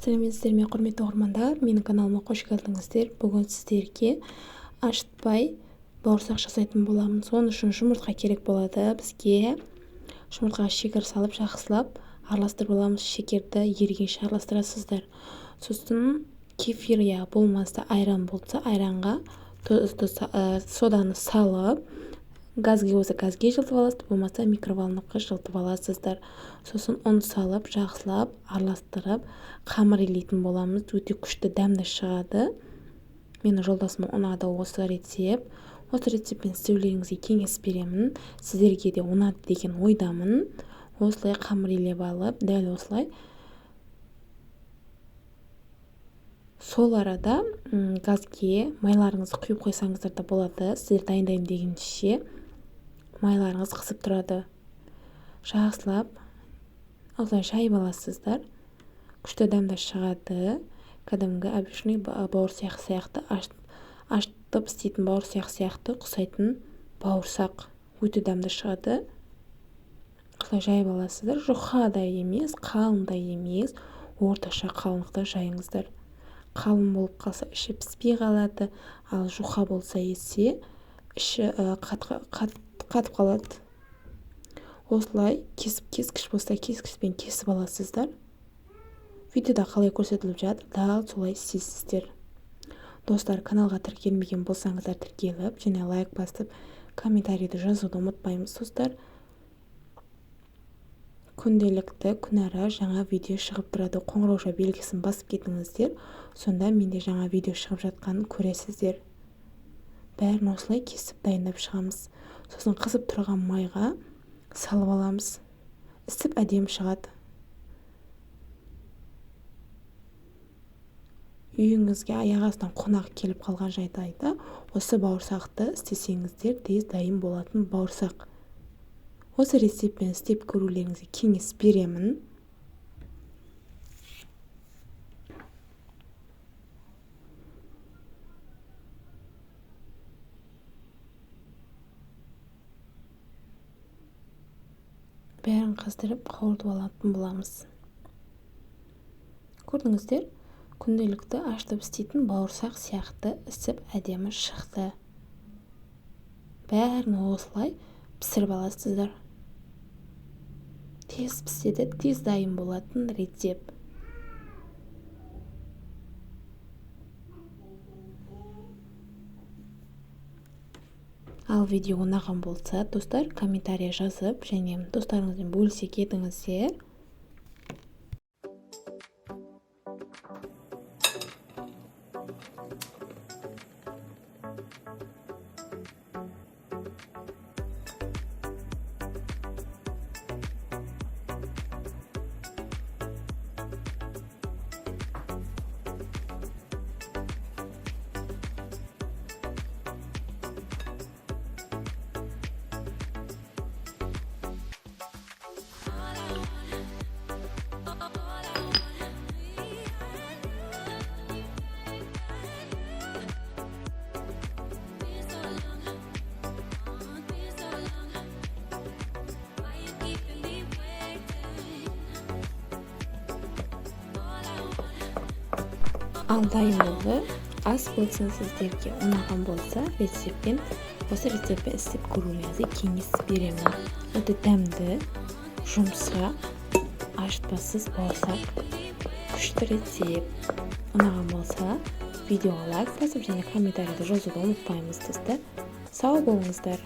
сәлеметсіздер ме, құрметті оқырмандар, менің каналыма қош келдіңіздер. Бүгін сіздерге ашытпай бауырсақ жасайтын боламын. Соның үшін жұмыртқа керек болады бізге. Жұмыртқаға шекер салып, жақсылап араластырып аламыз. Шекерді ерігенше араластырасыздар. Сосын кефир болмаса айран болса, айранға соданы салып, газге болса газге жылытып аласыз, болмаса микроволновка жылытып аласыздар. Сосын ұн салып, жақсылап араластырып, қамыр илейтін боламыз. Өте күшті дәмді шығады. Менің жолдасыма ұнады осы рецепт. Осы рецептпен істеулеріңізге кеңес беремін. Сіздерге де ұнады деген ойдамын. Осылай қамыр илеп алып, дәл осылай. Сол арада газге майларыңызды құйып қойсаңыздар да болады. Сіздер дайындайын дегенше майларыңыз қызып тұрады. Жақсылап осылай жайып аласыздар. Күшті дәмді шығады. Кәдімгі обычный бауырсақ сияқты, ашытып істейтін бауырсақ сияқты құсайтын бауырсақ. Өте дәмді шығады. Осылай жайып аласыздар. Жұқа да емес, қалың да емес, орташа қалыңлықта жайыңыздар. Қалың болып қалса іші піспей қалады, ал жұқа болса есе іші қатып қалады. Осылай кескіш болса кескішпен кесіп аласыздар. Видеода қалай көрсетіліп жатыр, дәл солай істейсіздер. Достар, каналға тіркелмеген болсаңыздар тіркеліп, және лайк басып, комментарийді жазуды ұмытпаймыз, достар. Күнделікті күнара жаңа видео шығып тұрады. Қоңырауша белгісін басып кетіңіздер, сонда менде жаңа видео шығып жатқанын көресіздер. Бәрін осылай кесіп дайындап шығамыз. Сосын қызып тұрған майға салып аламыз. Ісіп әдемі шығады. Үйіңізге аяқ астынан қонақ келіп қалған жағдайда осы бауырсақты істесеңіздер тез дайын болатын бауырсақ. Осы рецептпен істеп көрулеріңізге кеңес беремін. Бәрін қыздырып қауыртып алатын боламыз. Көрдіңіздер, күнделікті ашытып істейтін бауырсақ сияқты ісіп әдемі шықты. Бәрін осылай пісіріп аласыздар. Тез піседі, тез дайын болатын рецепт. Ал видео ұнаған болса, достар, комментария жазып, және достарыңызбен бөлісе кетіңіздер. Ал дайын болды. Ас болсын, сіздерге ұнаған болса, осы рецептпен істеп көрулеріңізге кеңес беремін. Өте дәмді, жұмсақ, ашытпасыз бауырсақ. Күшті рецепт. Ұнаған болса, видеоға лайк басып және комментарийді жазуды ұмытпаймыз, достар. Сау болыңыздар.